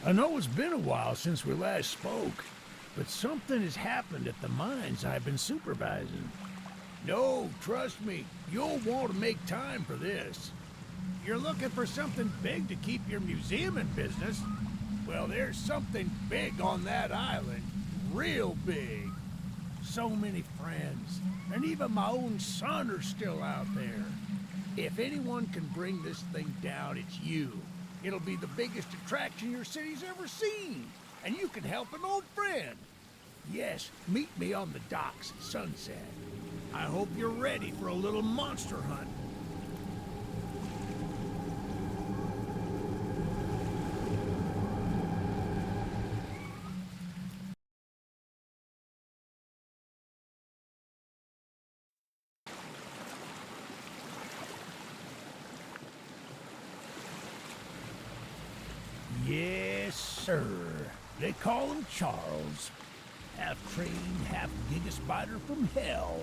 I know it's been a while since we last spoke, but something has happened at the mines I've been supervising. No, trust me, you'll want to make time for this. You're looking for something big to keep your museum in business? Well, there's something big on that island. Real big. So many friends, and even my own son are still out there. If anyone can bring this thing down, it's you. It'll be the biggest attraction your city's ever seen, and you can help an old friend. Yes, meet me on the docks at sunset. I hope you're ready for a little monster hunt. Yes, sir. They call him Charles. Half-trained, half-gigaspider from hell.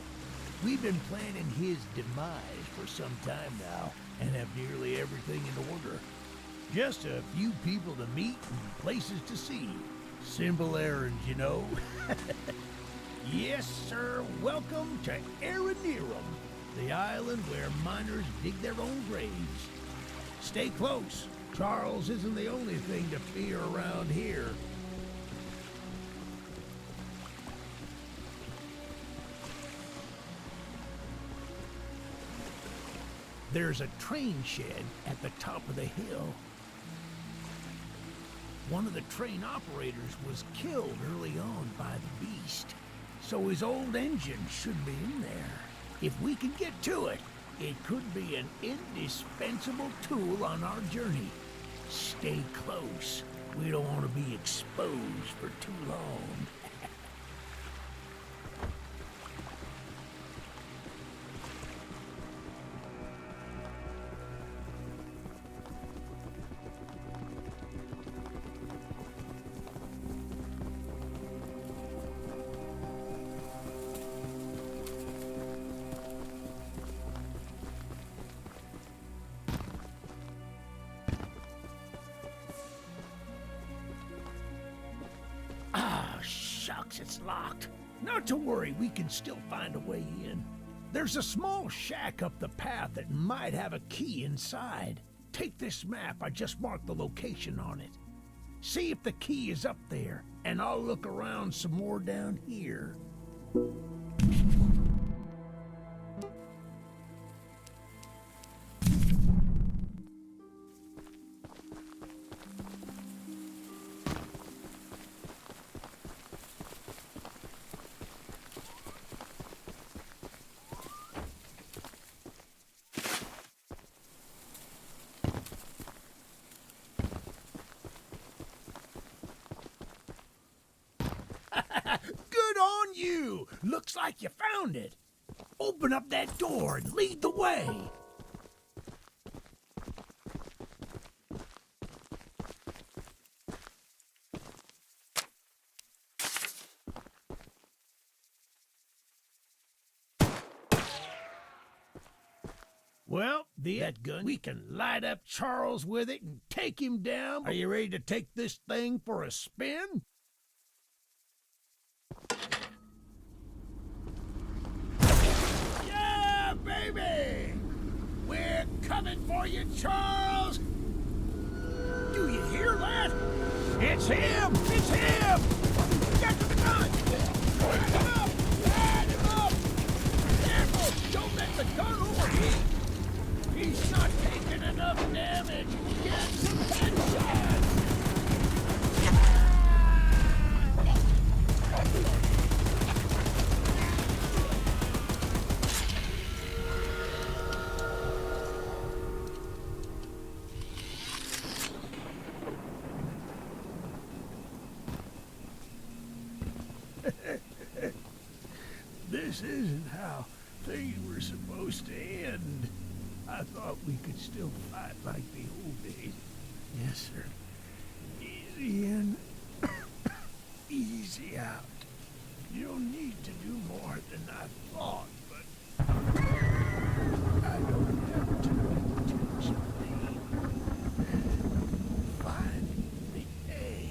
We've been planning his demise for some time now, and have nearly everything in order. Just a few people to meet and places to see. Simple errands, you know. Yes, sir. Welcome to Aerinum, the island where miners dig their own graves. Stay close. Charles isn't the only thing to fear around here. There's a train shed at the top of the hill. One of the train operators was killed early on by the beast, so his old engine should be in there. If we can get to it, it could be an indispensable tool on our journey. Stay close. We don't want to be exposed for too long. Shucks, it's locked. Not to worry, we can still find a way in. There's a small shack up the path that might have a key inside. Take this map, I just marked the location on it. See if the key is up there, and I'll look around some more down here. Good on you! Looks like you found it. Open up that door and lead the way. Well, that gun, we can light up Charles with it and take him down. Are you ready to take this thing for a spin? Yeah, baby! We're coming for you, Charles! Do you hear that? It's him! It's him! Get to the gun! Light him up! Light him up! Careful! Don't let the gun overheat! He's not taking enough damage! Get some headshots! This isn't how things were supposed to end. I thought we could still fight like the old days. Yes, sir. Easy in, easy out. You don't need to do more than I thought, but I don't have too much pain. Finally, the egg.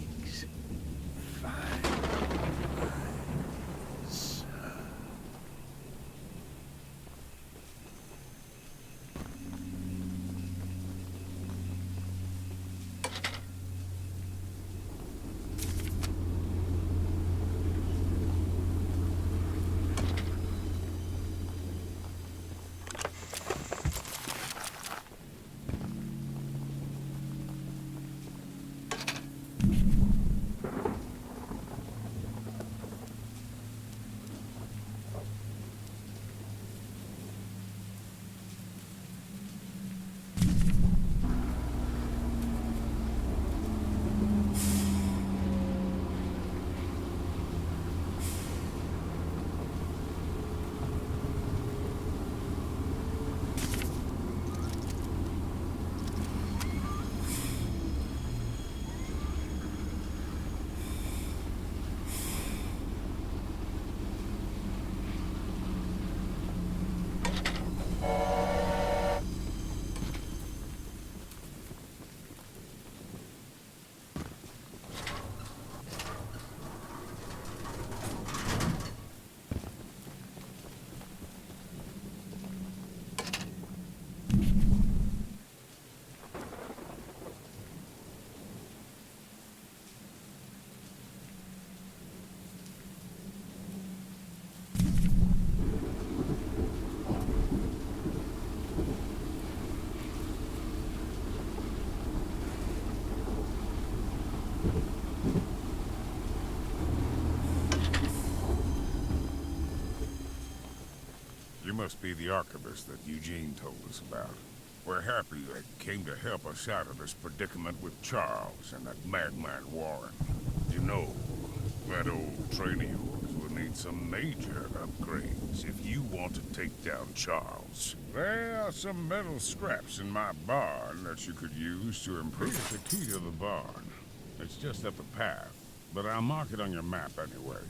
You must be the archivist that Eugene told us about. We're happy you came to help us out of this predicament with Charles and that madman Warren. You know, that old train of yours will need some major upgrades if you want to take down Charles. There are some metal scraps in my barn that you could use to improve the key to the barn. It's just up a path, but I'll mark it on your map anyway.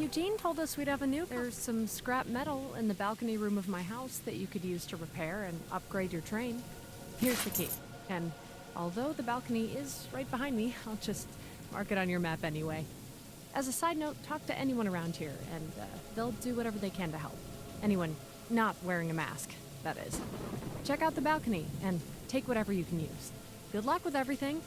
Eugene told us we'd have a new... There's some scrap metal in the balcony room of my house that you could use to repair and upgrade your train. Here's the key. And although the balcony is right behind me, I'll just mark it on your map anyway. As a side note, talk to anyone around here, and they'll do whatever they can to help. Anyone not wearing a mask, that is. Check out the balcony, and take whatever you can use. Good luck with everything.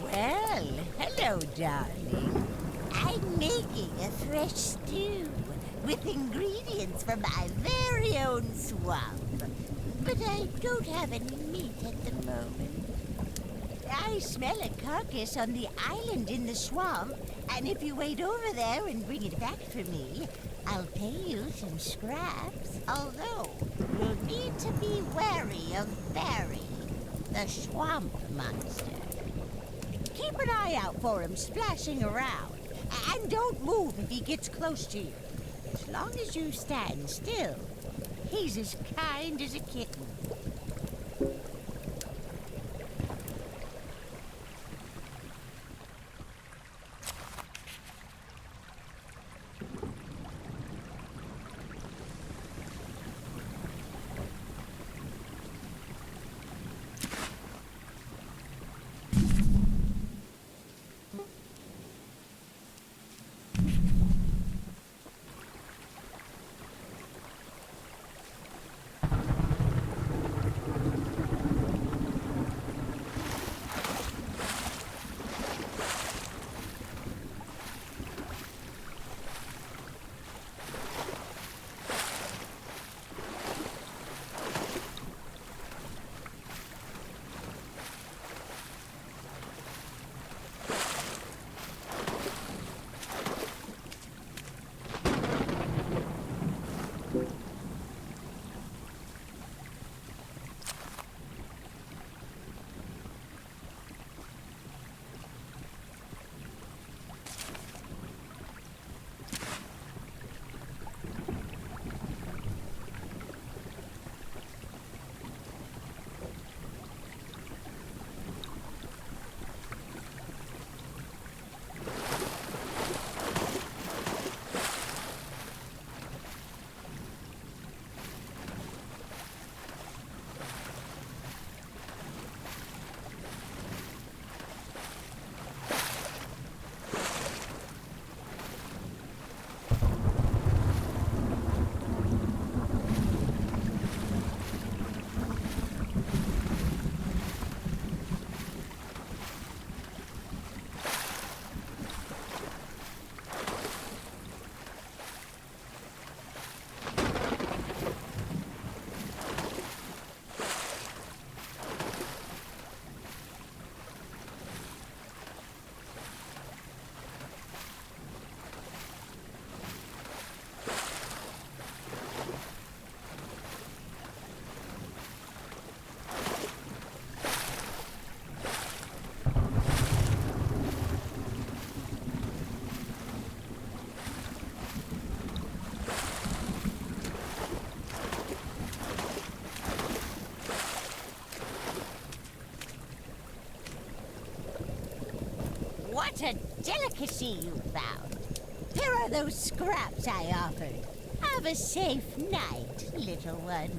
Well, hello, darling. I'm making a fresh stew with ingredients from my very own swamp. But I don't have any meat at the moment. I smell a carcass on the island in the swamp, and if you wait over there and bring it back for me, I'll pay you some scraps. Although, you'll need to be wary of Barry, the swamp monster. Keep an eye out for him splashing around, and don't move if he gets close to you. As long as you stand still, he's as kind as a kitten. What a delicacy you found. Here are those scraps I offered. Have a safe night, little one.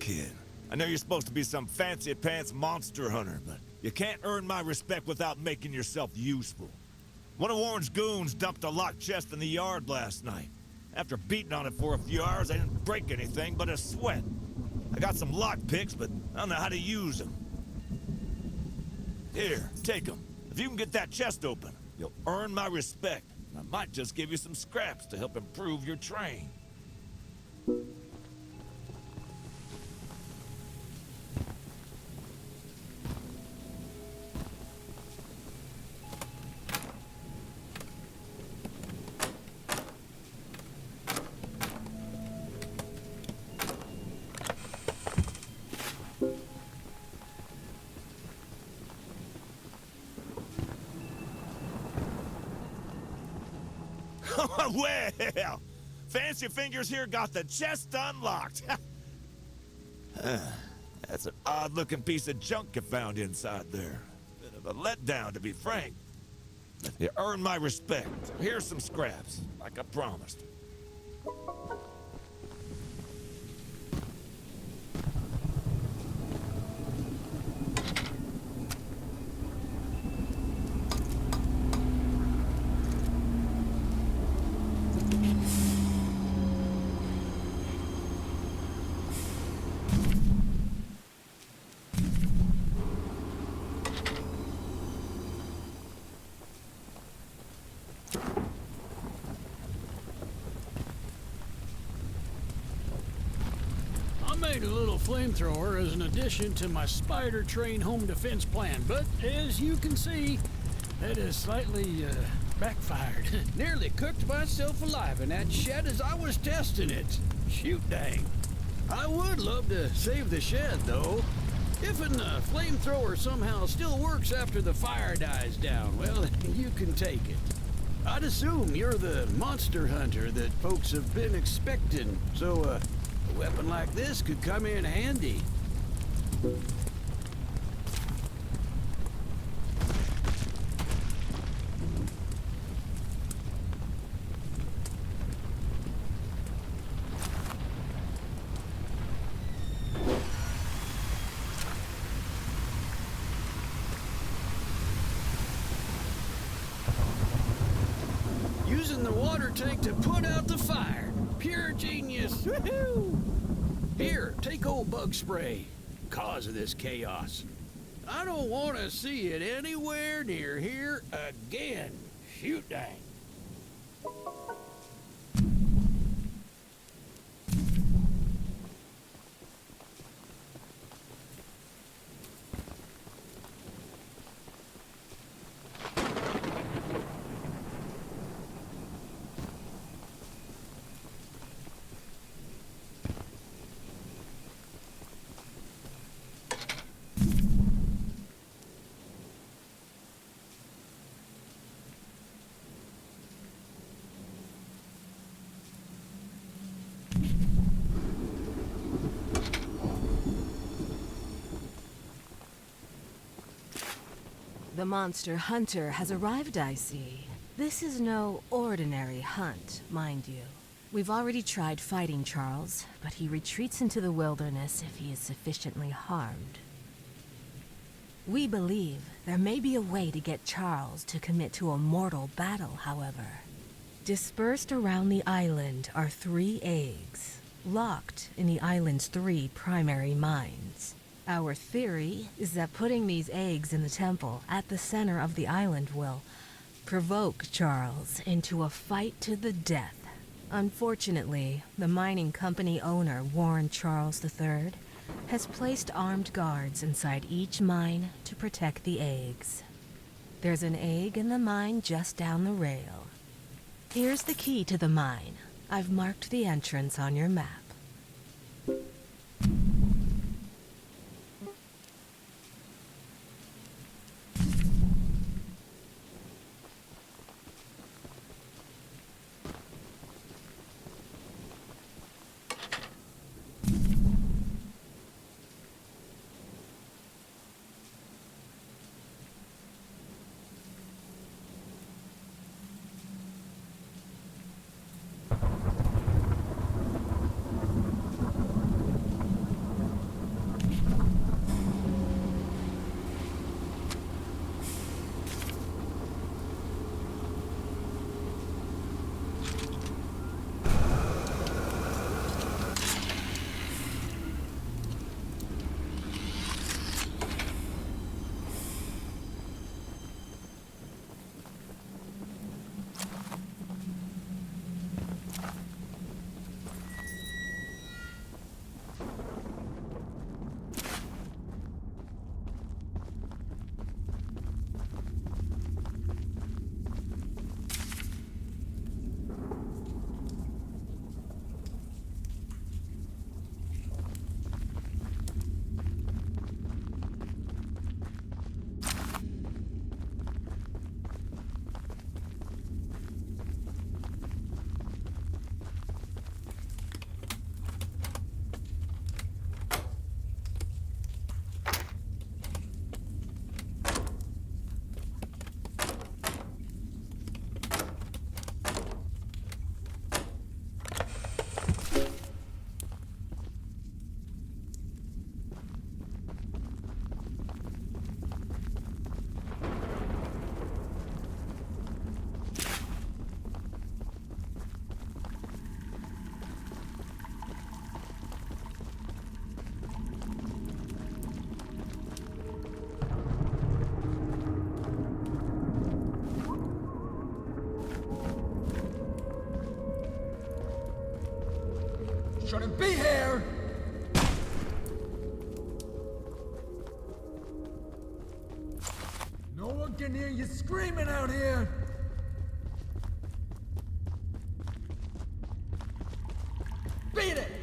kid. I know you're supposed to be some fancy-pants monster hunter, but you can't earn my respect without making yourself useful. One of Warren's goons dumped a locked chest in the yard last night. After beating on it for a few hours, I didn't break anything but a sweat. I got some lock picks, but I don't know how to use them. Here, take them. If you can get that chest open, you'll earn my respect. I might just give you some scraps to help improve your train. Well, Fancy Fingers here got the chest unlocked. That's an odd-looking piece of junk you found inside there. Bit of a letdown, to be frank. But you earned my respect. So here's some scraps, like I promised. I made a little flamethrower as an addition to my spider train home defense plan, but as you can see, that has slightly backfired. Nearly cooked myself alive in that shed as I was testing it. Shoot dang. I would love to save the shed, though. If a flamethrower somehow still works after the fire dies down, well, you can take it. I'd assume you're the monster hunter that folks have been expecting, so a weapon like this could come in handy. Using the water tank to put out the fire. Pure genius. Woohoo! Here, take old bug spray. Cause of this chaos. I don't want to see it anywhere near here again. Shoot dang. The monster hunter has arrived, I see. This is no ordinary hunt, mind you. We've already tried fighting Charles, but he retreats into the wilderness if he is sufficiently harmed. We believe there may be a way to get Charles to commit to a mortal battle, however. Dispersed around the island are 3 eggs, locked in the island's 3 primary mines. Our theory is that putting these eggs in the temple at the center of the island will provoke Charles into a fight to the death. Unfortunately, the mining company owner, Warren Charles III, has placed armed guards inside each mine to protect the eggs. There's an egg in the mine just down the rail. Here's the key to the mine. I've marked the entrance on your map. shouldn't be here! No one can hear you screaming out here! Beat it!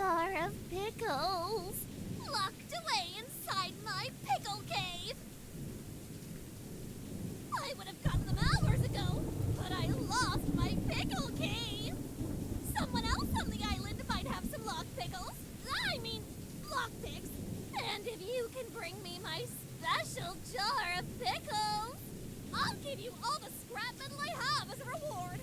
jar of pickles, locked away inside my pickle cave. I would have gotten them hours ago, but I lost my pickle cave. Someone else on the island might have some lock pickles. I mean, lockpicks. And if you can bring me my special jar of pickles, I'll give you all the scrap metal I have as a reward.